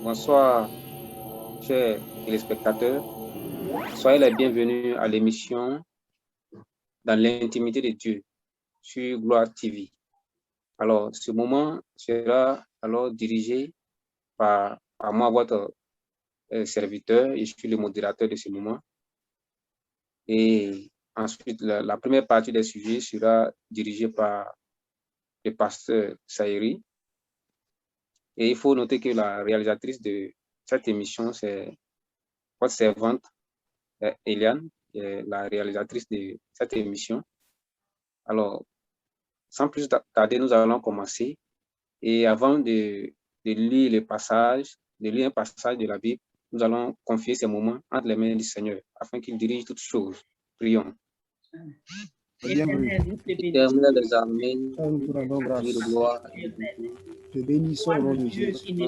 Bonsoir, chers téléspectateurs. Soyez les bienvenus à l'émission Dans l'intimité de Dieu sur Gloire TV. Alors, ce moment sera alors dirigé par moi, votre serviteur, et je suis le modérateur de ce moment. Et ensuite, la première partie des sujets sera dirigée par le pasteur Saïri. Et il faut noter que la réalisatrice de cette émission, c'est votre servante, Eliane, qui est la réalisatrice de cette émission. Alors, sans plus tarder, nous allons commencer. Et avant de lire le passage, de lire un passage de la Bible, nous allons confier ces moments entre les mains du Seigneur, afin qu'il dirige toutes choses. Prions. Éternel des armées, Dieu de gloire, te bénissons au nom de Dieu Jésus. qui n'est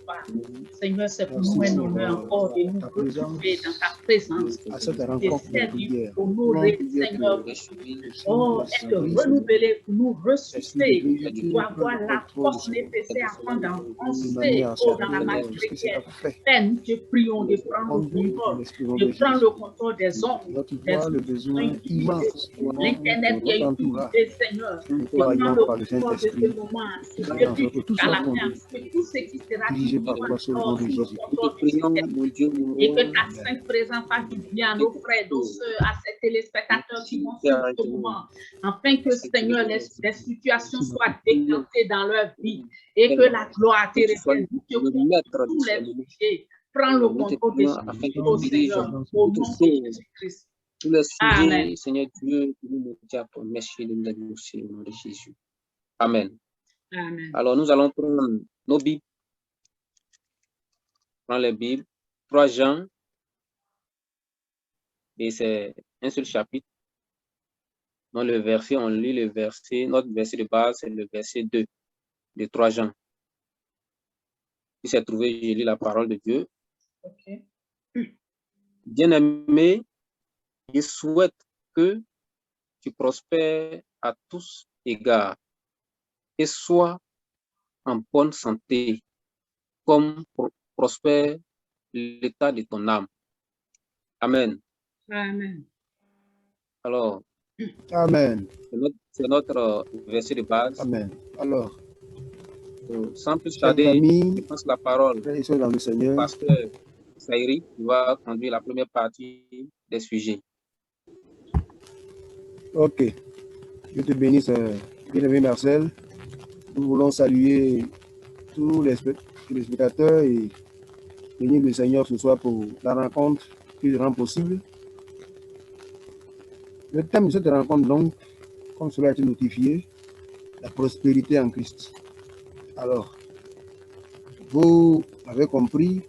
pas. Seigneur, c'est pour nous un honneur encore de nous retrouver dans ta présence. À cette De rencontre de servir, prière. honorer, Seigneur, oh, être renouvelé pour nous ressusciter, pour avoir la force nécessaire afin d'avancer dans la marche chrétienne. Père, nous te prions de prendre le contrôle, de prendre le contrôle des hommes, Notre voix, le besoin immense. l'Internet qui est utilisé, Seigneur, de prendre le contrôle de ce moment, depuis à la fin, que tout ce qui sera dirigé par toi sur le nom de Jésus. Et que ta sainte présence fasse du bien à nos frères, nos soeurs, à ces téléspectateurs qui vont suivre ce moment, afin que, Seigneur, les situations soient décantées dans leur vie et que la gloire te revienne. Nous te confions tous les sujets. Prends le contrôle de ce au Seigneur, au nom de Jésus-Christ. Tous les sujets, Amen. Seigneur Dieu, que nous nous disons, merci de nous adresser au nom de Jésus. Amen. Amen. Alors, nous allons prendre nos Bibles. Prends les Bibles. 3 Jean. Et c'est un seul chapitre. Dans le verset, on lit le verset. Notre verset de base, c'est le verset 2 de 3 Jean. Si c'est trouvé, je lis la parole de Dieu. Okay. Bien-aimé, je souhaite que tu prospères à tous égards et sois en bonne santé, comme prospère l'état de ton âme. Amen. Amen. Alors, Amen. c'est notre verset de base. Amen. Alors, sans plus chers tarder, amis, je passe la parole frères et sœurs dans le au Seigneur, pasteur Saïri qui va conduire la première partie des sujets. ok. Dieu te bénisse, bien-aimé Marcel. Nous voulons saluer tous les spectateurs et bénir le Seigneur ce soir pour la rencontre qui rend possible. Le thème de cette rencontre, donc, comme cela a été notifié, la prospérité en Christ. Alors, vous avez compris,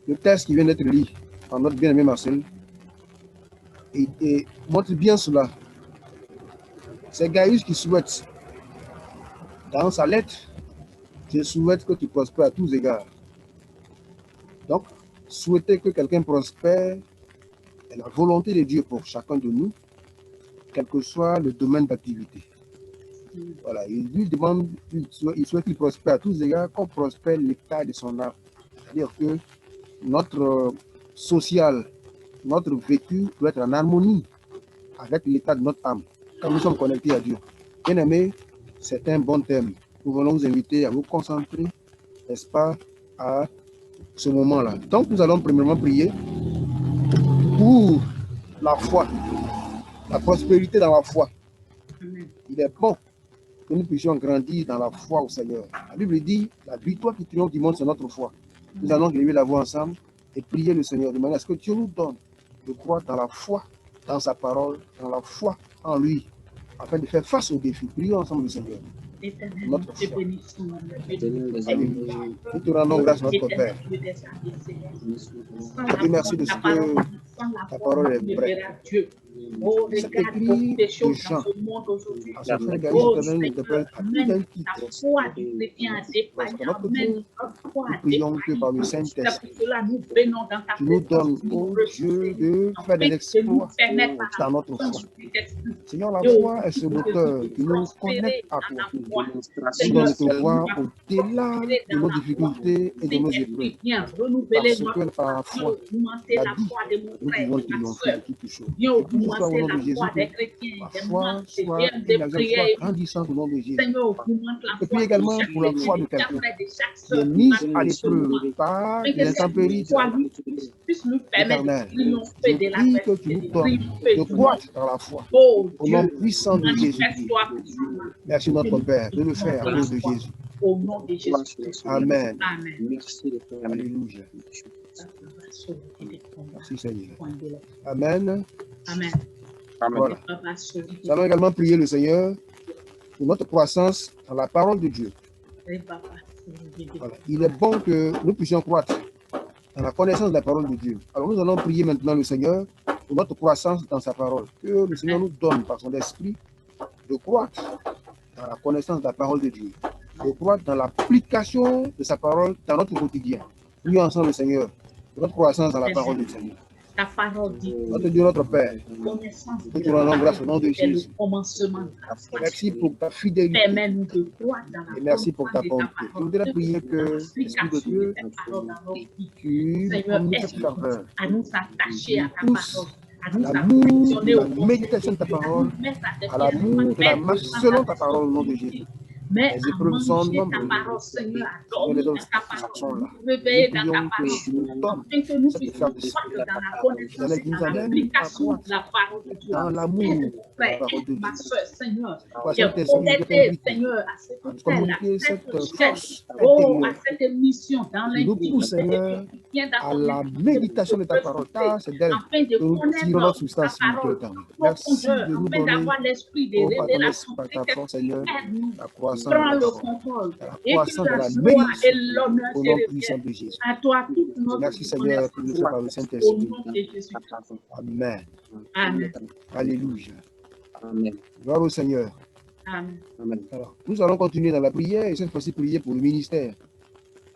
le texte qui vient d'être lu par notre bien-aimé Marcel et montre bien cela. C'est Gaius qui souhaite, dans sa lettre, je souhaite que tu prospères à tous égards. Donc, souhaiter que quelqu'un prospère est la volonté de Dieu pour chacun de nous, quel que soit le domaine d'activité. Voilà, il lui demande, il souhaite qu'il prospère à tous égards, qu'on prospère l'état de son âme. C'est-à-dire que notre social, notre vécu doit être en harmonie avec l'état de notre âme, quand nous sommes connectés à Dieu. Bien aimé, c'est un bon thème. Nous voulons vous inviter à vous concentrer, n'est-ce pas, à ce moment-là. Donc, nous allons premièrement prier pour la foi, la prospérité dans la foi. Il est bon que nous puissions grandir dans la foi au Seigneur. La Bible dit, la victoire qui triomphe du monde, c'est notre foi. Nous allons lever la voix ensemble et prier le Seigneur de manière à ce que Dieu nous donne de croire dans la foi, dans sa parole, dans la foi en lui, afin de faire face aux défis. Prions ensemble le Seigneur. Éternel, Notre nous te foi. bénissons. Nous te rendons grâce, notre Père. Je te remercie de ce que ta parole est vraie. Oh, Cet regarde écrit beaucoup de de choses Jean, dans ce monde aujourd'hui. à son frère Gary Oh, Éternel, il t'appelle à plus d'un Seigneur, titre. la foi du chrétien a Parce défailli. que notre Amen. Dieu, Notre foi nous a prions que par le défailli. C'est Saint-Esprit, pour cela nous venons dans ta tu nous présence, donnes, nous oh recevons, Dieu, de faire afin des de nous exploits permettre par la dans notre puissance foi. du Saint-Esprit. Seigneur, la Et au foi est ce nom de moteur Jésus, qui de nous prospérer connecte à dans toi. la foi. Nous Seigneur, donne de te aide-nous voir à au-delà prospérer de dans nos la foi. difficultés et de nos épreuves. Saint-Esprit, viens renouveler Parce notre que par la foi, viens foi, augmenter la la vie, foi de mon nous frère, pouvons de ma triompher soeur. de toutes choses. Viens Je prie ce soir au augmenter nom la de Jésus foi des que chrétiens, ma des foi membres, des soit vierges, une des foi prières. grandissante au nom de Jésus. Seigneur, augmente la Je foi prie de également chaque pour la foi de chaque quelqu'un frère, de chaque qui est soeur qui mise va à nous ce l'épreuve moment. par Afin que les cette intempéries de foi la vie. puisse nous permettre de Éternel, triompher je de prie que tu l'adversité, nous de donnes triompher de du monde. croître dans la foi. Oh Au nom Dieu, puissant de Jésus-Christ. manifeste-toi puissamment. Merci notre Père de le faire à cause de Jésus. Au nom de Jésus-Christ. Amen. Amen. Alléluia. Merci Seigneur. Amen. Amen. Amen. Voilà. Nous allons également prier le Seigneur pour notre croissance dans la parole de Dieu. Voilà. Il est bon que nous puissions croître dans la connaissance de la parole de Dieu. Alors nous allons prier maintenant le Seigneur pour notre croissance dans sa parole. Que le Seigneur nous donne par son esprit de croître dans la connaissance de la parole de Dieu, de croître dans l'application de sa parole dans notre quotidien. Nous ensemble le Seigneur, pour notre croissance dans la parole du Seigneur. Ta parole dit, Notre Dieu, notre Père, connaissance nous te rendons grâce au nom de est le Jésus. commencement. Merci pour ta fidélité Permets-nous de croire dans la et merci pour ta bonté. Je parole. voudrais prier que, Esprit de Dieu, tu Seigneur, nous aide-nous cette faveur, à nous attacher à ta tous parole, à nous l'amour affectionner de au la monde, méditation de ta parole, à à l'amour de la marche selon ta parole au nom de Jésus. mais Les à épreuves sont manger ta nombreuses. parole, Seigneur, à Seigneur, les dormir dans ta obstacles sont parole, là. nous réveiller Nous dans prions ta que parole, tu nous donnes afin que nous cette puissions ferme d'esprit. croître dans la connaissance et dans l'application de la parole de Dieu. Dans l'amour Aide de la frère, parole de ma Dieu. soeur, Seigneur, Par qui est Saint-Esprit, je connectée, t'invite Seigneur, à à cette nous appel, communiquer à cette cette chaîne, force oh, à intérieure cette émission dans qui nous pousse, Seigneur, à la méditation de ta parole, car c'est d'elle afin de que nous connaître tirons notre ta substance parole, spirituelle. en Merci profondeur, de nous afin donner, d'avoir l'esprit de oh, par ton révélation. esprit, par ta force, Seigneur, Aide-nous, la croissance de prends la le parole, contrôle la et que croissance de la la gloire et méditation l'honneur au se nom puissant reviennent de Jésus. à toi, toute notre Merci, Seigneur, que nous reconnaissance. sommes par le Au Saint-Esprit. nom de Jésus. Amen. Amen. Alléluia. Amen. Gloire au Seigneur. Amen. Amen. Alors, nous allons continuer dans la prière et cette fois-ci prier pour le ministère.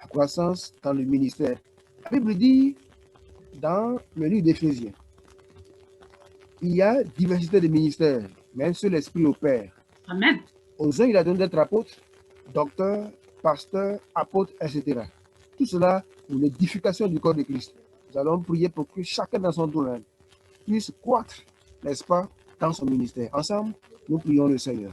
La croissance dans le ministère. La Bible dit dans le livre d'Éphésiens, il y a diversité de ministères, mais un seul esprit opère. Amen. Aux uns, il a donné d'être apôtres, docteurs, pasteurs, apôtres, etc. Tout cela pour l'édification du corps de Christ. Nous allons prier pour que chacun dans son domaine puisse croître, n'est-ce pas, dans son ministère. Ensemble, nous prions le Seigneur.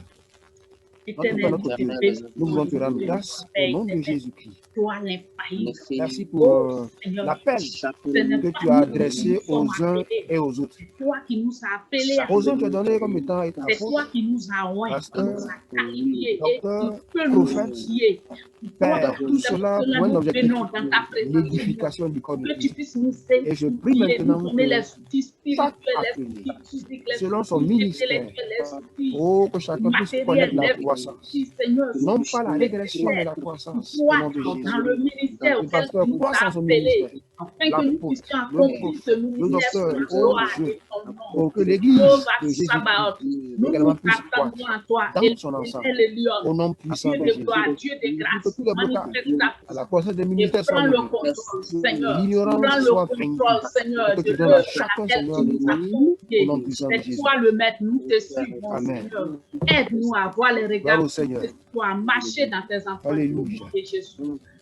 Éternel, Notre Dieu, nous voulons te rendre grâce au nom de Jésus-Christ. toi l'infaillible. Merci pour Seigneur, l'appel que tu as adressé aux uns et aux autres. c'est toi qui nous as appelés à Aux uns, tu as donné comme étant c'est toi apôtres, qui nous as oints, qui pasteur, nous a qualifiés et docteur, qui peut nous prophète, outiller. Père, tout C'est pour cela cela pour un nous objectif, venons dans ta présence. l'édification du corps de Que tu Christ. puisses nous Et je prie outiller, maintenant nous donner que les outils spirituels, chaque les outils physiques, les selon son outils ministère, intellectuels, les outils oh, que chacun puisse connaître matériels, la les croissance. outils, Seigneur, Non pas la régression, mais la croissance. Au nom de croître Jésus. dans le ministère Le auquel pasteur tu nous croisse as en son appelés, ministère. afin que nous puissions Le accomplir ce prophète, le ministère docteur, sous la oh gloire Dieu, de ton nom. pour que l'Église Jehovah de Jésus Sabaoth, nous également nous puisse attendons croître à toi dans et son ensemble. le lion. Au nom puissant Dieu de de Jésus. gloire, Dieu de Que grâce, tous les blocages manifeste ta à la croissance des et ministères soient prends le levés. contrôle, Que Seigneur. Prends l'ignorance le soit vaincue. contrôle, Seigneur, Et que de tu donnes à l'œuvre chacun, à laquelle Seigneur, tu de nous as nous. Au nom confiée. puissant de C'est Jésus. toi le maître, nous te suivons, Amen. Seigneur. Aide-nous à avoir les Gloire regards au Seigneur. de toi, à marcher dans tes enfants. Alléluia. De Jésus.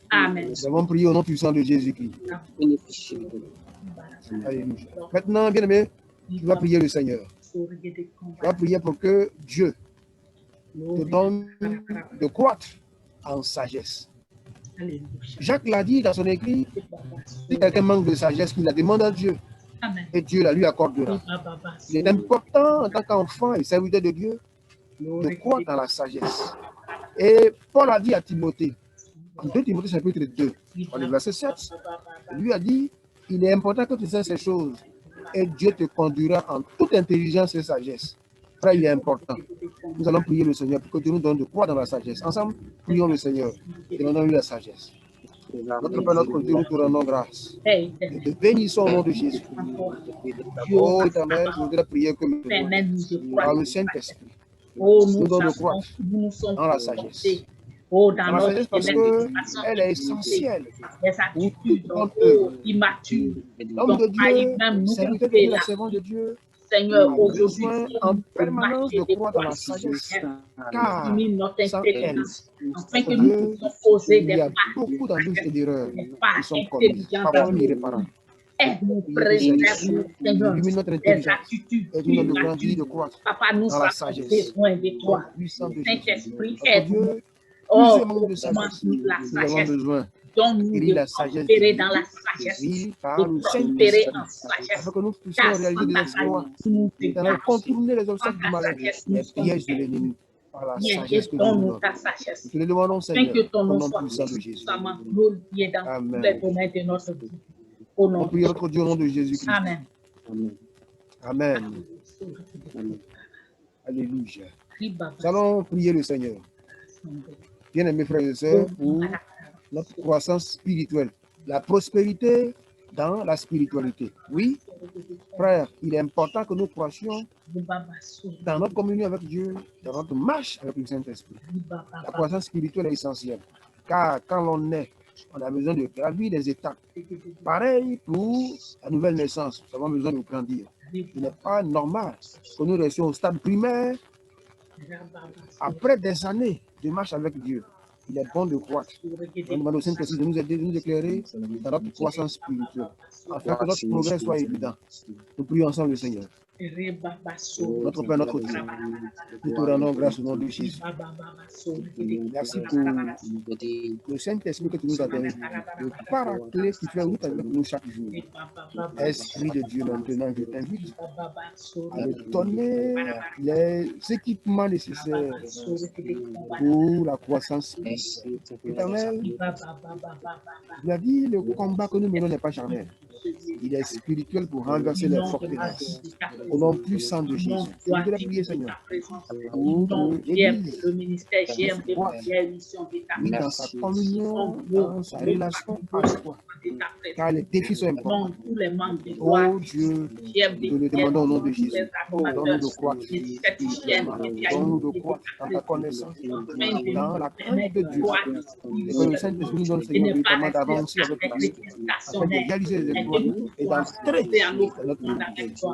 Amen. Nous avons prié au nom puissant de Jésus-Christ. Alléluia. Maintenant, bien aimé, tu vas prier le Seigneur. Tu vas prier pour que Dieu te donne de croître en sagesse. Jacques l'a dit dans son écrit, si quelqu'un manque de sagesse, qu'il la demande à Dieu. Amen. Et Dieu la lui accordera. Il est important en tant qu'enfant et serviteur de Dieu de croître dans la sagesse. Et Paul a dit à Timothée, en 2 Timothée chapitre 2, dans le verset 7, il lui a dit, il est important que tu sais ces choses et Dieu te conduira en toute intelligence et sagesse. Frère, il est important. Nous allons prier le Seigneur pour que Dieu nous donne de croître dans la sagesse. Ensemble, prions le Seigneur et demandons-lui la sagesse. Notre Père, notre Dieu, nous te rendons grâce. Nous te bénissons au nom de Jésus. Oh Éternel, je voudrais prier que par le Saint-Esprit, nous donne de croire dans la sagesse. Dans la sagesse parce qu'elle est essentielle pour toute bonne œuvre. L'homme de Dieu, serviteur de Dieu, la servante de Dieu, Seigneur, aujourd'hui, en permanence de croire dans la sagesse, car sans elle, afin que nous puissions poser des pas, beaucoup d'embûches et d'erreurs qui sont commises, parfois irréparables. Aide-nous, préserve-nous, Seigneur, des attitudes de croître Papa, nous dans la avons sagesse, besoin de toi. Saint-Esprit, aide-nous. Oh, de sagesse. Nous avons besoin donne-nous de prospérer dans la sagesse, de prospérer en sagesse, afin que nous puissions réaliser des exploits, contourner les obstacles du malheur, les pièges de l'ennemi. Par la sagesse que nous ta sagesse. Nous te le demandons, Seigneur, que ton nom soit soit Jésus. glorifié dans tous les domaines de notre vie. Au nom de notre Dieu, au nom de Jésus-Christ. Amen. Amen. Amen. Alléluia. Nous allons prier le Seigneur. Bien-aimés frères et sœurs, pour notre croissance spirituelle, la prospérité dans la spiritualité. Oui, frère, il est important que nous croissions dans notre communion avec Dieu, dans notre marche avec le Saint-Esprit. La croissance spirituelle est essentielle, car quand l'on est, on a besoin de gravir des étapes. Pareil pour la nouvelle naissance, nous avons besoin de grandir. Il n'est pas normal que nous restions au stade primaire après des années de marche avec Dieu. Il est bon de croître. On demande au Saint-Esprit de nous aider, de nous éclairer dans notre croissance spirituelle, afin que notre progrès soit évident. Nous prions ensemble le Seigneur. Notre Père, notre Dieu, nous te rendons grâce au nom de Jésus. Merci pour le Saint-Esprit que tu nous as donné, le paraclet qui fait route avec nous chaque jour. Esprit de Dieu, maintenant, je t'invite à nous donner les équipements nécessaires pour la croissance éternelle. Il a dit, le combat que nous menons n'est pas charnel. Il est spirituel pour renverser les forteresses. Au nom puissant de Jésus. Je voudrais prier, Seigneur, pour le ministère GM de dans sa communion, dans sa relation avec toi. Car les défis sont importants. Oh Dieu, nous le demandons au nom de Jésus. Donne-nous de croître. Donne-nous de croître dans ta connaissance, dans la crainte de Dieu. Et que le Saint-Esprit nous donne, Seigneur, véritablement d'avancer avec toi, afin de réaliser les exploits et d'entrer dans notre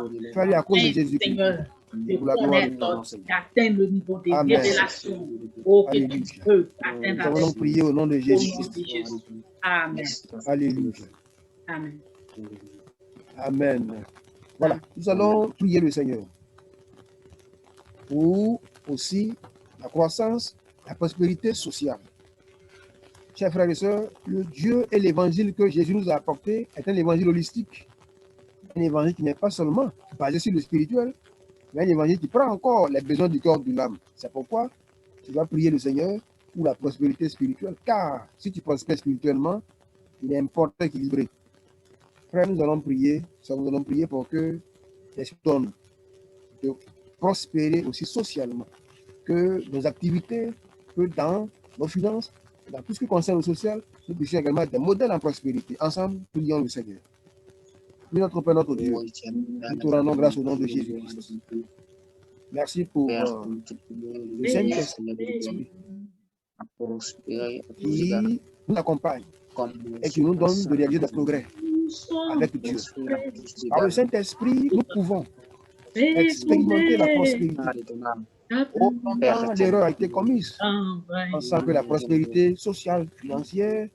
vie. Fais-le à cause de Jésus-Christ. Pour la gloire de ton Seigneur. Atteindre le niveau des révélations. Oh, que tu peux atteindre. Nous allons prier au nom de Jésus-Christ. Amen. Alléluia. Amen. Amen. Voilà, nous allons prier le Seigneur pour aussi la croissance, la prospérité sociale. Chers frères et sœurs, le Dieu et l'évangile que Jésus nous a apporté est un évangile holistique. Un évangile qui n'est pas seulement basé sur le spirituel, mais un évangile qui prend encore les besoins du corps de l'âme. C'est pourquoi tu vas prier le Seigneur pour la prospérité spirituelle. Car si tu prospères spirituellement, il est important d'équilibrer. Frère, nous allons prier pour que l'Esprit donne de prospérer aussi socialement, que nos activités, que dans nos finances, dans tout ce qui concerne le social, nous puissions également être des modèles en prospérité. Ensemble, prions le Seigneur. Oui, notre Père, notre Dieu, nous te rendons grâce au nom de Jésus-Christ. Merci pour le Saint-Esprit qui nous accompagne et qui nous donne de réaliser des progrès avec Dieu. Par le Saint-Esprit, nous pouvons expérimenter la prospérité. Autant l'erreur a été commise, pensant que la prospérité sociale, financière,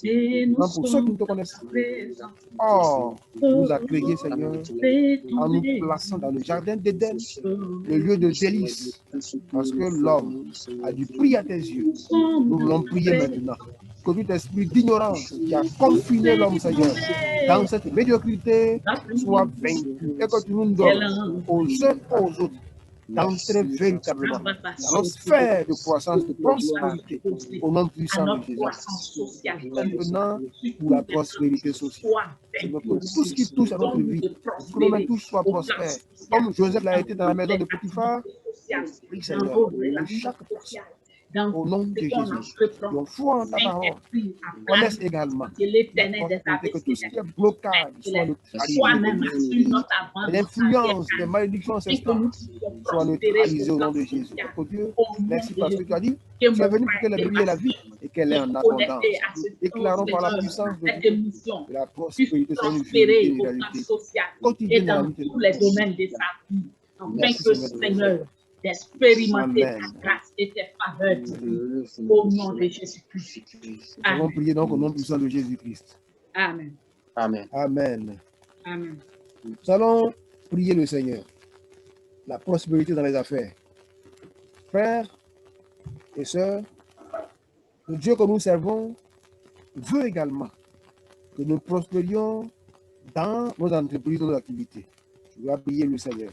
même pour ceux qui ne te connaissent pas. Or, tu nous as créés, Seigneur, en nous plaçant dans le jardin d'Éden, le lieu de délice, parce que l'homme a dû prier à tes yeux. Nous voulons prier maintenant. Que tout esprit d'ignorance qui a confiné l'homme, Seigneur, dans cette médiocrité, soit vaincu. Et que tu nous donnes aux uns aux autres d'entrer véritablement dans notre sphère de croissance, de prospérité, au nom puissant de Jésus. Maintenant, pour la prospérité sociale. Tout ce qui touche à notre vie, que nous tous soient prospères. Comme Joseph l'a été dans la maison de Potiphar, prie Seigneur, de chaque personne dans au nom de ce qu'on Jésus. entreprend. Nous foi en ta parole. Saint-Esprit, Connaisse également que l'Éternel des la possibilité que tout ce qui armées est blocage soit neutralisé. soi-même assure notre avance. L'influence des malédictions Et que ancestrales nous puissions soit prospérer neutralisée au nom de plan Jésus. social. Oh Dieu, Au nom merci de parce que Jésus. tu as dit, Que tu es mon venu pour que frère la vie ait la vie et qu'elle est en abondance. connecté à ce Déclarons par la Seigneur, puissance de cette Dieu émission que la puisse prospérité soit une prospérer vérité, une au plan réalité social et quotidienne dans la dans vie de tous les tous. domaines de sa vie, afin Merci, que Seigneur. Seigneur d'expérimenter Amen. ta grâce et tes faveurs divines au nom de Jésus-Christ. Nous avons Amen. prié donc au nom puissant de Jésus-Christ. Amen. Amen. Amen. Amen. Nous allons prier le Seigneur. La prospérité dans les affaires. Frères et sœurs, le Dieu que nous servons veut également que nous prospérions dans nos entreprises, nos activités. Tu dois prier le Seigneur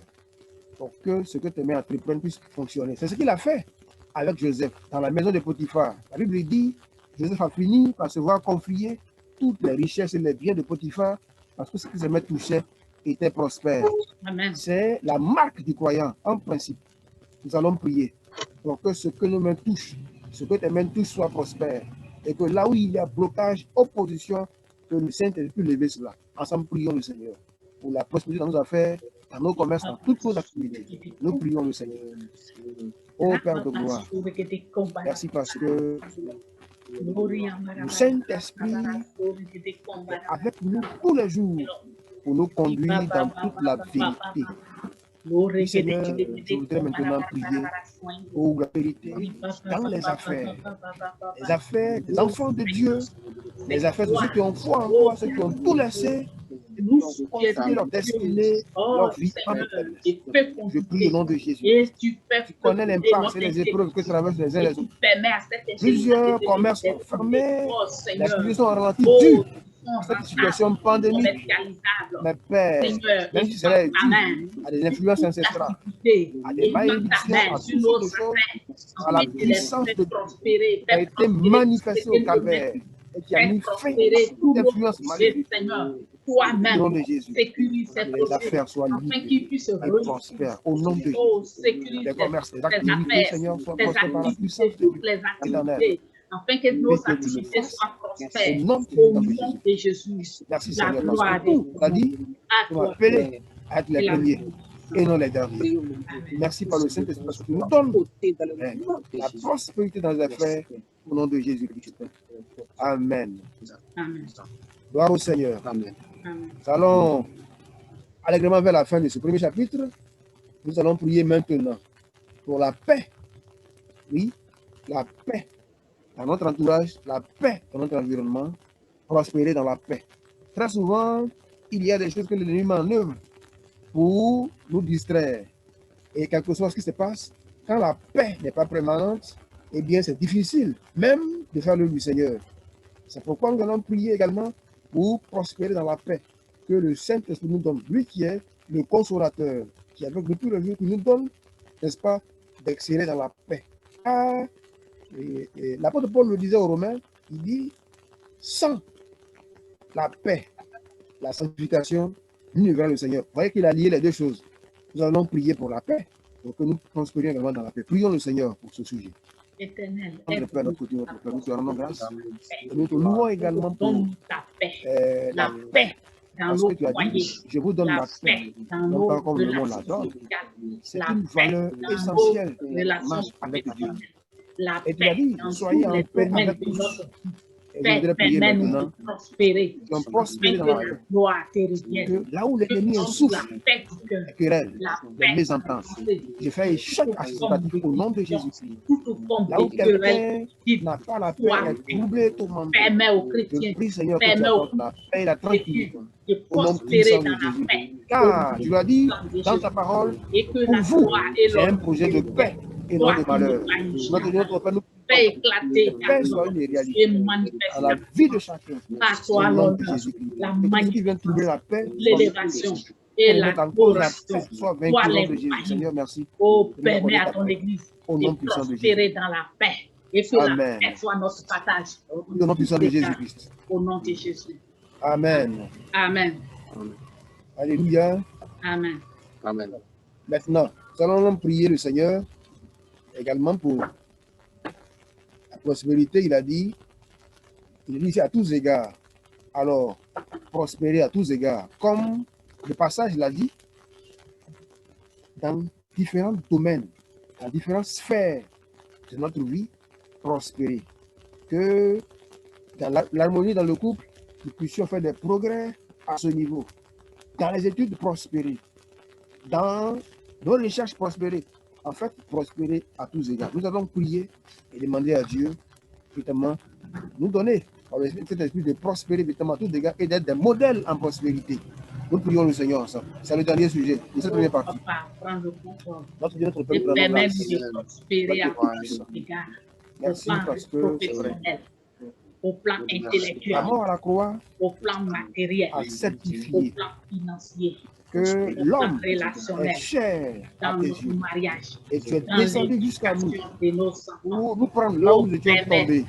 pour que ce que tu mets à entreprendre puisse fonctionner. C'est ce qu'il a fait avec Joseph dans la maison de Potiphar. La Bible dit, Joseph a fini par se voir confier toutes les richesses et les biens de Potiphar parce que ce qui se met touchait était prospère. Amen. C'est la marque du croyant, en principe. Nous allons prier pour que ce que nos mains touchent, ce que tes mains touchent soit prospère. Et que là où il y a blocage, opposition, que le Saint-Esprit puisse lever cela. Ensemble, prions le Seigneur pour la prospérité dans nos affaires, dans nos commerces, dans toutes nos activités. Nous prions le Seigneur. Ô Père de gloire, merci parce que le Saint-Esprit est avec nous tous les jours pour nous conduire dans toute la vérité. Oui, Seigneur, je voudrais maintenant prier pour la vérité dans les affaires des enfants de Dieu, les affaires de ceux qui ont foi en toi, ceux qui ont tout laissé, Nous confier leur destinée, leur vie en et fais Je prie au nom de Jésus. Et tu connais l'impact et les épreuves que traversent les uns les autres. Plusieurs Plusieurs commerces sont fermés, les les activités sont ralenties dues à cette situation pandémique. Mais Père, même si cela est dû à des influences ancestrales, à des malédictions, à toutes sortes de choses, à la puissance de Dieu qui a été manifestée au calvaire et qui a mis fin à toute influence maléfique. Au nom de Jésus, que les affaires soient libres et prospèrent. Au nom de Jésus, les commerces, les activités, Seigneur, soient prospères par la puissance de Dieu éternelle. Afin que nos activités soient prospères Au nom de Jésus. Merci La Seigneur, gloire parce que tout, tu as dit, tu m'as appelé à être les premiers et non les derniers. Merci par le Saint-Esprit parce que tu nous donnes la prospérité dans les affaires au nom de Jésus-Christ. Amen. Amen. Gloire au Seigneur. Amen. Amen. Nous allons allègrement vers la fin de ce premier chapitre. Nous allons prier maintenant pour la paix. Oui, la paix dans notre entourage, la paix dans notre environnement, prospérer dans la paix. Très souvent, il y a des choses que l'ennemi met en œuvre pour nous distraire. Et quelque chose qui se passe, quand la paix n'est pas permanente, eh bien c'est difficile même de faire l'œuvre du Seigneur. C'est pourquoi nous allons prier également pour prospérer dans la paix. Que le Saint-Esprit nous donne, lui qui est le consolateur, qui est avec nous tous les jours, qui nous donne, n'est-ce pas, d'exceller dans la paix. Ah, l'apôtre Paul le disait aux Romains, il dit, sans la paix, la sanctification, nous ne verrons le Seigneur. Vous voyez qu'il a lié les deux choses. Nous allons prier pour la paix, pour que nous prospérions également dans la paix. Prions le Seigneur pour ce sujet. Éternel, Notre Père, notre Dieu, notre Père, nous te rendons grâce. Et nous te louons également pour donne ta paix, la paix dans parce nos que tu as foyers, dit, je vous donne la la paix. paix dans Non nos pas comme le monde la relations donne. sociales, C'est la une paix valeur dans essentielle nos de relations marche avec Dieu. professionnelles, la Et tu l'as paix dit, dans soyez tous en les paix domaines avec de tous. notre vie. Et je Paix, voudrais prier permets-nous maintenant de prospérer, qu'on afin prospère que dans la la paix. gloire te revienne. Que là où l'ennemi Que est la souffle, paix du cœur, les querelles, la les paix mésententes, je fais échec à ce pratique au nom de Jésus-Christ. toute forme Là où de querelle quelqu'un qui n'a pas la paix, est troublé, tourmenté, permet aux chrétiens je prie Seigneur que tu permet aux apportes la paix et la tranquillité de au nom prospérer puissant dans de la Jésus. paix. Car tu l'as dit dans ta parole, Et que pour la vous, gloire et c'est un l'honneur projet de paix et non de malheur. Notre Père, nous paix éclater que la paix soit une réalité et dans la manifester vie de chacun. par Au toi nom l'honneur, de Jésus-Christ. la Et que ce qui vient troubler la paix, l'élévation et la mettre en cause la gloration. paix, soit vaincu Toi au nom de les Jésus. Seigneur, merci. Oh, de nous permets accorder à ta ton paix. église Au nom de puissant de prospérer dans la paix et que Amen. la paix soit notre partage. Au nom puissant de Jésus-Christ. Au nom de Jésus. Amen. Amen. Alléluia. Amen. Amen. Maintenant, nous allons prier le Seigneur également pour prospérité, il dit ici à tous égards. Alors, prospérer à tous égards. Comme le passage l'a dit, dans différents domaines, dans différentes sphères de notre vie, prospérer. Que dans l'harmonie dans le couple, nous puissions faire des progrès à ce niveau. Dans les études, prospérer. Dans nos recherches, prospérer. En fait, prospérer à tous égards. Nous allons prier et demander à Dieu, justement, nous donner cet esprit de prospérer, justement, à tous égards et d'être des modèles en prospérité. Nous prions le Seigneur ensemble. C'est le dernier sujet de cette première partie. Notre Dieu, notre Père, de prospérer à tous égards. merci parce que c'est vrai. Au plan intellectuel, La mort à la croix au plan matériel, a au certifié plan financier, que l'homme est relationnel, cher à dans tes notre yeux. mariage, Et tu es dans descendu jusqu'à nous l'éducation de nos enfants, pour nous prendre là où nous étions tombés,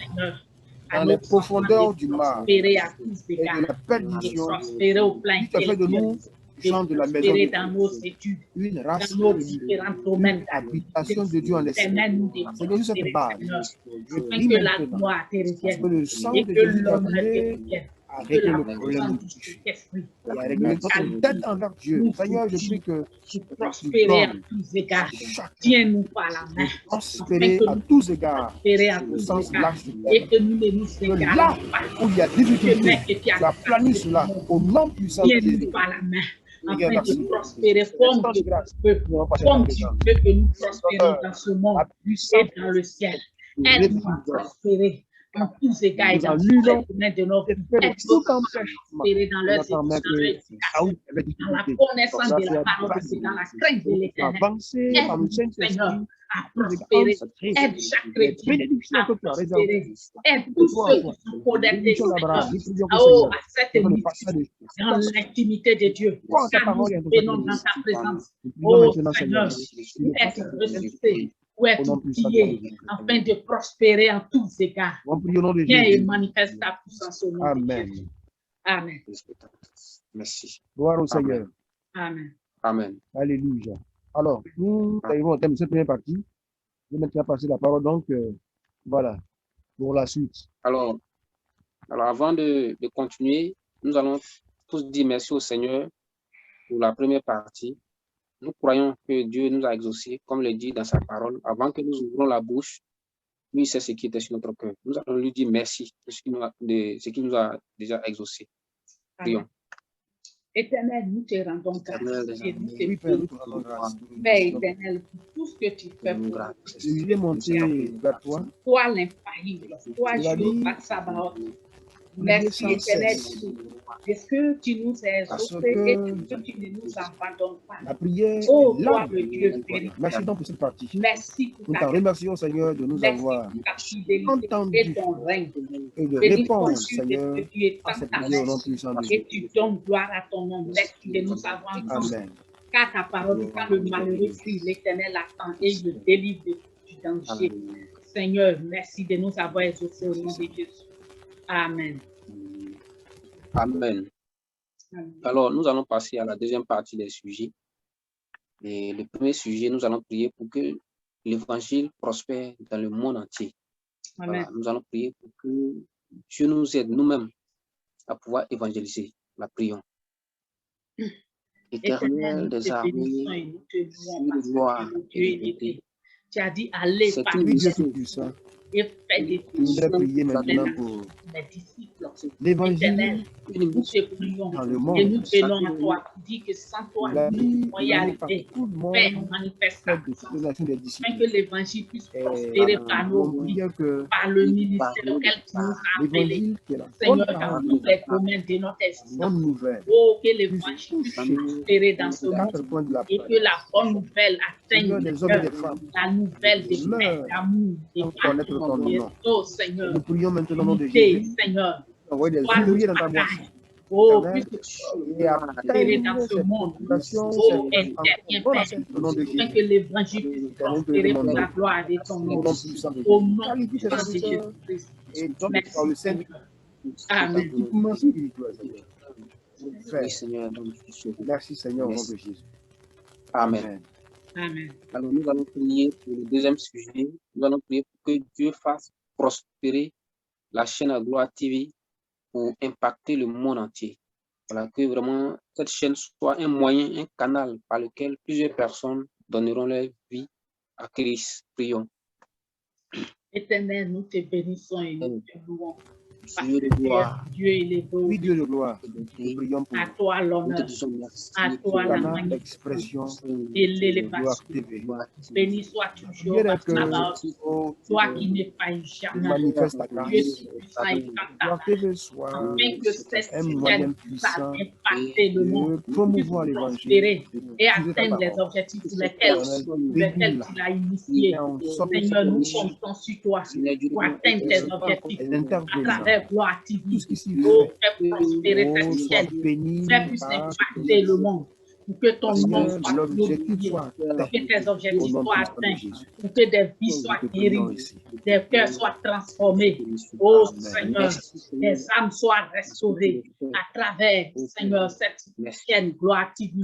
dans les profondeurs du mar prospérer à tous et égards, de la de perdition. prospérer au plan Tu as fait de intellectuel, nous, de gens de la maison prospérer de dans Dieu, nos études, une race dans nos élue, différents domaines, habitation de Dieu en esprit. permets-nous de Seigneur, sur prospérer, cette base, Seigneur, je afin prie que la maintenant, gloire te parce revienne, que le sang et de que Jésus qui a l'honneur te coulé revienne, a que réglé la le problème puissance du du péché. Saint-Esprit Il a réglé notre dette envers Dieu. nous Seigneur, je prie que pour tu prospérer à donnes tous égards. à chacun Tiens-nous par la main, de prospérer à tous égards, prospérer à au tous sens égards, large du et terme. que nous ne nous Que égarons là pas. où il y a difficulté, Chemin que tu as tu as plané tracé cela pour au nous. nom puissant de Tiens-nous Jésus. par la main, Seigneur, afin de merci. prospérer comme Instant de tu grâce. veux, Nous allons passer à ta comme tu présence. veux que nous prospérons dans ce monde La puissance et dans le ciel. nous Aide-nous à refuse. prospérer en tous égards et Nous dans tous annulons les domaines de notre et vie. fait de Aide-nous tout à empêchement prospérer dans de leur notre mère que là où il y avait dans la difficulté, connaissance ça de la soit parole de passé. Dieu, dans la crainte de Nous l'éternel. avancer par le Aide-nous, Saint-Esprit Seigneur, à tous les prospérer. entrées, Aide chaque les chrétien bénédictions à que tu as réservées. prospérer. Aide tous Toi, ceux toi, qui sont connectés, bénédiction Seigneur, d'Abraham, nous prions que oh, Seigneur, à cette nous ne émission, fasse pas de dans l'intimité de Dieu. Crois ta Car nous parole et venons dans ta présence. Nous prions Oh, maintenant, Seigneur, Seigneur, être ressuscité ou au être nom puissant de oublié Jésus. afin de prospérer en tous égards. Nous prions au nom de Viens et Jésus. manifeste ta puissance au nom de Amen. Jésus. Amen. Merci. Gloire au Seigneur. Amen. Amen. Alléluia. Alors, nous arrivons au terme de cette première partie. Je vais maintenant passer la parole, donc, voilà, pour la suite. Alors avant de continuer, nous allons tous dire merci au Seigneur pour la première partie. Nous croyons que Dieu nous a exaucés, comme le dit dans sa parole. Avant que nous ouvrons la bouche, lui sait ce qui était sur notre cœur. Nous allons lui dire merci de ce qu'il nous a déjà exaucés. Prions. Éternel, nous te rendons grâce. Et nous te Oui, Père, nous bénissons. te rendons grâce. Père éternel, pour tout ce que tu fais pour nous. Je vais monter vers toi. Toi l'infaillible, toi Tu l'as dit, Jéhovah Sabaoth. sans Merci éternel cesse. de ce que tu nous as Parce exaucés que et que tu ne nous abandonnes pas. La prière Oh, est toi l'âme le de Dieu notre croyant. véritable. Merci donc pour cette partie. Merci pour Nous ta t'en remercions, Seigneur, de nous merci avoir pour ta fidélité et entendu ton règne. et de Béni répondre, sois-tu Seigneur, de ce que tu es à tant cette à prière au nom l'aise puissant de et Jésus. tu donnes gloire à ton nom. Merci de nous avoir entendus. Amen. Car ta parole dit, quand le malheureux crie, l'Éternel attend et il le délivre du danger. Seigneur, merci de nous avoir exaucés au nom de Jésus. Amen. Amen. Amen. Alors, nous allons passer à la deuxième partie des sujets. Et le premier sujet, nous allons prier pour que l'évangile prospère dans le monde entier. Amen. Voilà, nous allons prier pour que Dieu nous aide nous-mêmes à pouvoir évangéliser. La prions. Éternel des armées, Dieu de gloire et de vérité, tu as dit, allez c'est par une Oui, Dieu mission. Tout-Puissant, et faites des je voudrais prier maintenant pour mes disciples. l'évangile Éternel, nous te prions dans le et nous monde. venons à toi. Tu dis que sans toi, Il a nous dit, pouvons y n'allez pas arriver. tout le monde Fais faire manifestation de toutes les nations des afin disciples. que l'évangile puisse Et prospérer par nos on vies, dire que par le ministère auquel tu nous as appelés. l'évangile, qui est la bonne Seigneur, dans parole tous de les domaines de notre la existence. bonne nouvelle, Oh, que puisse l'évangile puisse toucher prospérer dans ce les monde quatre coins de la et planète. que la bonne nouvelle atteigne Seigneur, les des hommes et des cœurs. femmes, La nouvelle de paix, meurent d'amour, de sans connaître ton grâce. nom. Oh Seigneur, Nous prions maintenant au nom de unité, Jésus. Seigneur. Envoie des Toi, ouvriers le dans ta boîte. travail. Oh, Éternel, puisse et prospérer dans atteindre ce cette monde. population, Oh, cette intervient, non Père, atteinte au nom de afin Jésus. que l'évangile puisse prospérer pour la gloire de ton Au nom. nom puissant de Au Jésus. nom Qualifie tes puissant de serviteurs Jésus-Christ. et donne Merci, par le Saint Seigneur. Amen. équipement spirituel, Seigneur. Fais. Oui, Seigneur, donc, Merci, Seigneur, au nom de Jésus. Amen. Amen. Alors, nous allons prier pour le deuxième sujet. Nous allons prier pour que Dieu fasse prospérer la chaîne Gloire TV pour impacter le monde entier. Voilà, que vraiment cette chaîne soit un moyen, un canal par lequel plusieurs personnes donneront leur vie à Christ. Prions. Éternel, nous te bénissons et nous te louons. Dieu de gloire. Dieu, il est beau. Oui, Dieu de gloire. Nous prions pour À toi l'honneur, à toi la canal magnifique d'expression et de Gloire l'élévation. TV. Béni soit toujours Dieu par que toi qui n'es pas jamais. manifeste ta Dieu grâce. puissant et Gloire incantant. TV soit Afin que cette un moyen chaîne puissant va impacter le monde, de promouvoir puisse l'évangile, prospérer et utiliser ta atteindre les parole. objectifs pour lesquels tu l'as initié. Seigneur, nous comptons sur toi pour atteindre tes objectifs à travers Gloire TV. Tout ce qui s'y Oh, fait, fais prospérer cette soit chaîne, béni fais plus par impacter le monde, pour que ton nom Seigneur, soit l'objectif glorifié, soit pour atteint. que tes Au objectifs nom soient puissant de atteints, Jésus. pour que des vies soient Nous te prions guéries, ici. des cœurs soient transformés. Oh Amen. Seigneur, des âmes soient restaurées à travers, Seigneur, cette chaîne Gloire TV.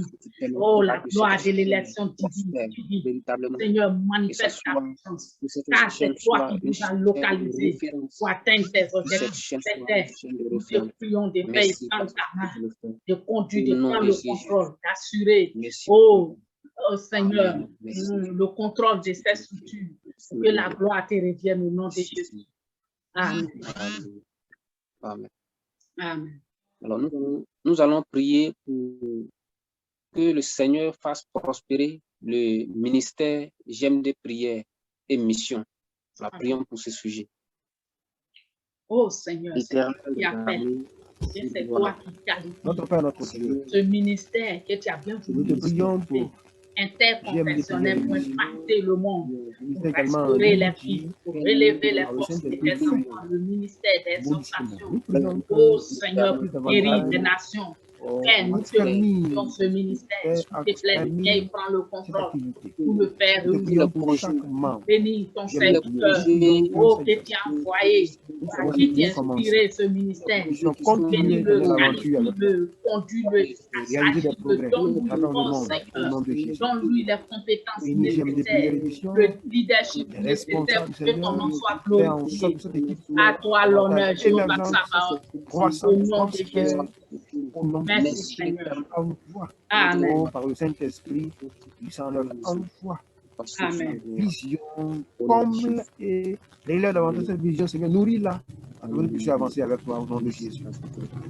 Oh, la gloire de l'élection divine. Seigneur, manifeste ta puissance, car c'est toi qui nous as localisés pour atteindre tes objectifs. Nous te prions de faire prendre ta main, de conduire, de prendre le contrôle, d'assurer, oh Seigneur, le contrôle de ces structures, pour que la gloire te revienne au nom de Jésus. Amen. Amen. Amen. Alors, nous allons prier pour que le Seigneur fasse prospérer le ministère GMD Prière et Mission. La prions pour ce sujet. Oh Seigneur, c'est toi qui appelle. C'est toi qui qualifie Notre Père, notre Dieu, ce ministère que tu as bien nous te prions pour interconfessionnel pour impacter le monde, pour également restaurer les vies, pour relever les forces des enfants, le ministère des exhortations. Oh Seigneur, pour guérir des nations. Père, nous te prions ce ministère, s'il te plaît, viens et prends le contrôle pour le faire réussir. Bénis ton serviteur, oh, que tu as envoyé, à qui tu as inspiré ce ministère. Bénis-le, conduis-le, donne-lui donne-lui les compétences nécessaires, le leadership nécessaire pour que ton nom soit glorifié. À toi l'honneur, Jéhovah Sabaoth, au nom de Jésus. Merci Seigneur. Amen. Par le Saint-Esprit, puissant leur envoie. Amen. Vision, comble et réglez davantage cette vision, Seigneur, nourris-la. Afin que nous puissions avancer avec toi au nom de Jésus.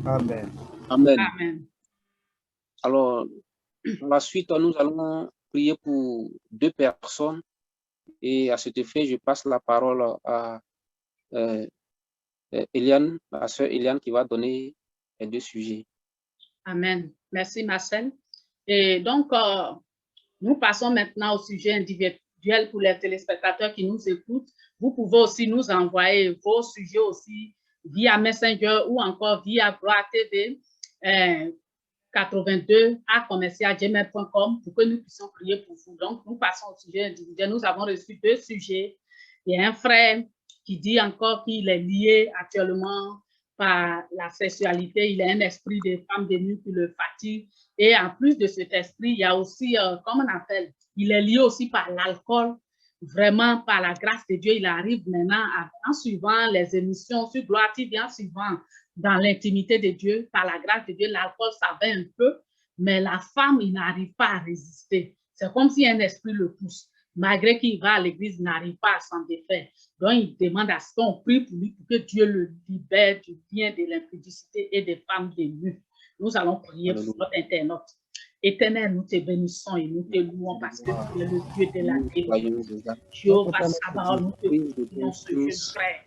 Amen. Amen. Amen. Alors, dans la suite, nous allons prier pour 2 personnes. Et à cet effet, je passe la parole à Eliane, la sœur Eliane, qui va donner les 2 sujets. Amen. Merci, Marcel. Et donc, nous passons maintenant au sujet individuel pour les téléspectateurs qui nous écoutent. Vous pouvez aussi nous envoyer vos sujets aussi via Messenger ou encore via Gloire TV 82@gmail.com pour que nous puissions prier pour vous. Donc, nous passons au sujet individuel. Nous avons reçu 2 sujets. Il y a un frère qui dit encore qu'il est lié actuellement par la sexualité, il a un esprit de femme de nuit qui le fatigue. Et en plus de cet esprit, il y a aussi, comment on appelle, il est lié aussi par l'alcool. Vraiment, par la grâce de Dieu, il arrive maintenant, en suivant les émissions sur Gloire TV, en suivant dans l'intimité de Dieu, par la grâce de Dieu, l'alcool, ça va un peu, mais la femme, il n'arrive pas à résister. C'est comme si un esprit le pousse. Malgré qu'il va à l'église, il n'arrive pas à s'en défaire. Donc, il demande à ce qu'on prie pour lui, pour que Dieu le libère du bien de l'impudicité et des femmes de nu. Nous allons prier pour notre internaute. Éternel, nous te bénissons et nous te louons parce que tu es le Dieu de la délivrance. Jéhovah Sabaoth, nous te prions ce jeune frère.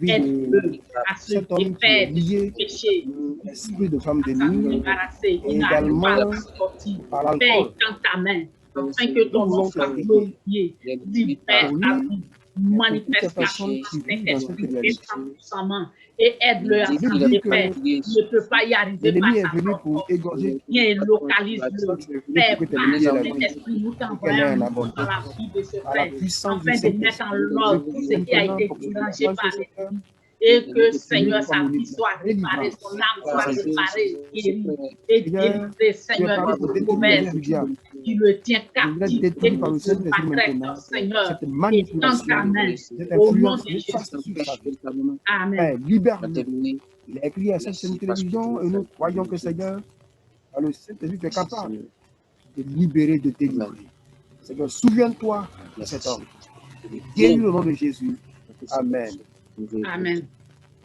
Aide-le à se défaire de ce péché, esprit de femme de à s'en nuit, débarrasser. Il n'arrive pas à le sortir. Père, tends ta main, afin que ton nom soit glorifié. Libère ta vie. Manifeste la puissance de Saint-Esprit puissamment et aide-le à s'en défaire. Il ne peut pas y arriver l'ennemi est par venu sa pour force. égorger. Viens et localise-le. Père, par Saint-Esprit, nous t'envoyons dans la vie de ce frère, afin de mettre en l'ordre tout ce qui a été dérangé par l'ennemi. Et que, Seigneur, sa vie soit réparée, son âme soit réparée, guérie et délivrée, Seigneur, de toute mauvaise vie. qui le tient captif et qui se maltraite, Seigneur, et dans ta main, au nom de Jésus. Amen. Libère-le. Il a écrit à cette chaîne de télévision et nous croyons que Seigneur, le Saint-Esprit est capable de libérer, de délivrer. Seigneur, souviens-toi de cet homme. Guéris au nom de Jésus. Amen. Amen.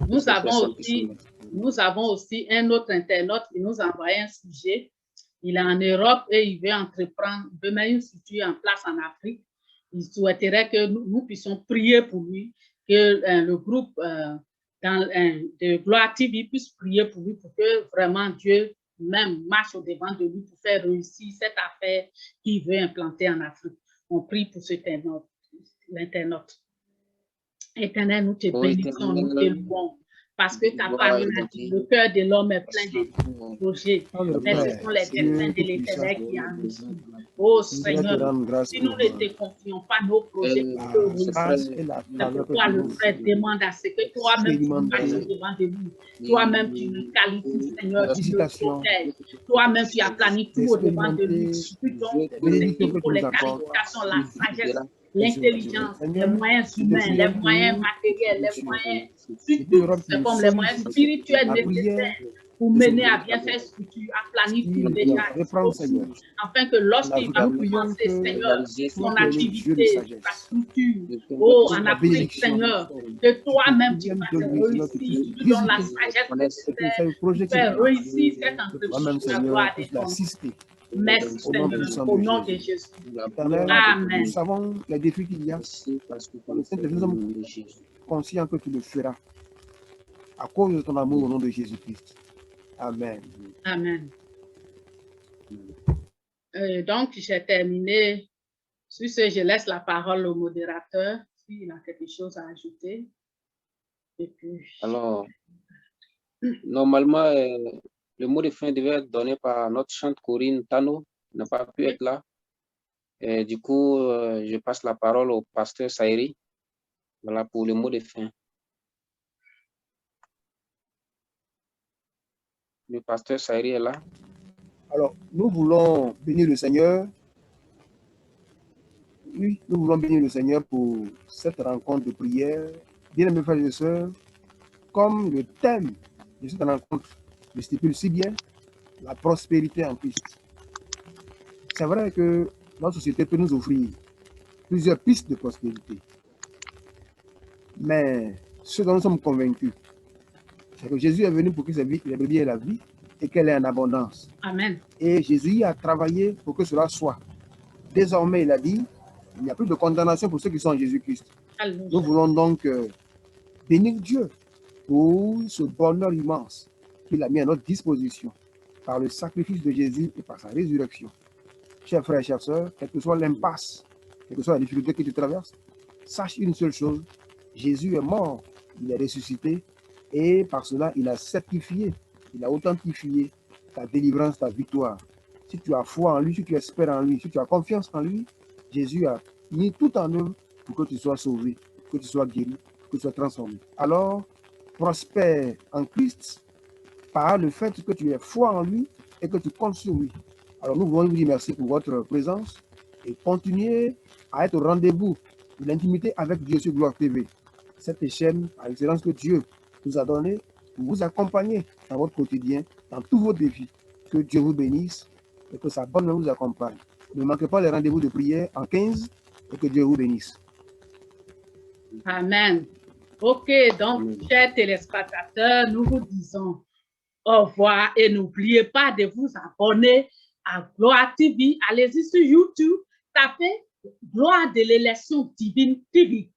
Nous avons aussi un autre internaute qui nous a envoyé un sujet. Il est en Europe et il veut entreprendre, il veut mettre une structure en place en Afrique. Il souhaiterait que nous puissions prier pour lui, que le groupe de Gloire TV puisse prier pour lui, pour que vraiment Dieu même marche au devant de lui pour faire réussir cette affaire qu'il veut implanter en Afrique. On prie pour l'internaute. Éternel, nous te bénissons, nous te louons, parce que ta parole a dit, le cœur de l'homme est plein de projets, mais ce sont les desseins de l'Éternel qui en réussissent. Oh Seigneur, si nous ne te confions pas nos projets, c'est pourquoi le frère demande à ce que toi-même tu marches devant de lui, toi-même tu nous qualifies, Seigneur, tu le protèges, toi-même tu as planifié au devant de lui, pour les qualifications, la sagesse, l'intelligence, les moyens humains, les moyens matériels, les moyens, c'est comme les moyens spirituels nécessaires pour mener à bien cette structure, à planifier déjà, afin que lorsqu'il va commencer, Seigneur, son activité, sa structure, oh, en Afrique, Seigneur, que toi-même tu vas réussir, tu nous donnes la sagesse nécessaire pour faire réussir cette entreprise pour la gloire de ton nom. Merci Seigneur, au nom de Jésus. Amen. Nous savons les défis qu'il y a. Nous sommes conscients que tu le feras à cause de ton amour au nom de Jésus-Christ. Amen. Amen. Donc, j'ai terminé. Sur ce, je laisse la parole au modérateur s'il a quelque chose à ajouter. Et puis... Alors, normalement, le mot de fin devait être donné par notre chante Corinne Tano, n'a pas pu être là. Et du coup, je passe la parole au pasteur Saïri. Voilà pour le mot de fin. Le pasteur Saïri est là. Alors, nous voulons bénir le Seigneur. Oui, nous voulons bénir le Seigneur pour cette rencontre de prière. Bien-aimés frères et sœurs, comme le thème de cette rencontre le stipule si bien, la prospérité en Christ. C'est vrai que notre société peut nous offrir plusieurs pistes de prospérité. Mais ce dont nous sommes convaincus, c'est que Jésus est venu pour que sa vie, la vie et la vie, et qu'elle est en abondance. Amen. Et Jésus a travaillé pour que cela soit. Désormais, il a dit, il n'y a plus de condamnation pour ceux qui sont en Jésus-Christ. Nous voulons donc bénir Dieu pour ce bonheur immense qu'il a mis à notre disposition par le sacrifice de Jésus et par sa résurrection. Chers frères et chères sœurs, quelle que soit l'impasse, quelle que soit la difficulté que tu traverses, sache une seule chose, Jésus est mort, il est ressuscité, et par cela, il a certifié, il a authentifié ta délivrance, ta victoire. Si tu as foi en lui, si tu espères en lui, si tu as confiance en lui, Jésus a mis tout en œuvre pour que tu sois sauvé, que tu sois guéri, que tu sois transformé. Alors, prospère en Christ par le fait que tu aies foi en lui et que tu comptes sur lui. Alors, nous voulons vous dire merci pour votre présence et continuer à être au rendez-vous de l'intimité avec Dieu sur Gloire TV. Cette chaîne, à l'excellence que Dieu nous a donnée, pour vous accompagner dans votre quotidien, dans tous vos défis. Que Dieu vous bénisse et que sa bonne main vous accompagne. Ne manquez pas les rendez-vous de prière en 15 et que Dieu vous bénisse. Amen. Ok, donc, chers téléspectateurs, nous vous disons au revoir et n'oubliez pas de vous abonner à Gloire TV. Allez-y sur YouTube, tapez Gloire de l'élection divine TV.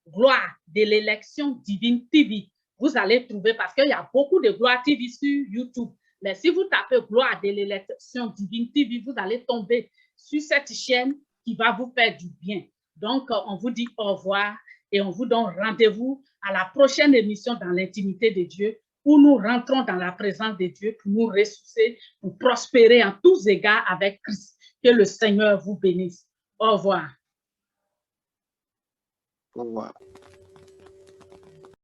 Gloire de l'élection divine TV. Vous allez trouver, parce qu'il y a beaucoup de Gloire TV sur YouTube. Mais si vous tapez Gloire de l'élection divine TV, vous allez tomber sur cette chaîne qui va vous faire du bien. Donc, on vous dit au revoir et on vous donne rendez-vous à la prochaine émission dans l'intimité de Dieu, où nous rentrons dans la présence de Dieu pour nous ressourcer, pour prospérer en tous égards avec Christ. Que le Seigneur vous bénisse. Au revoir. Au revoir.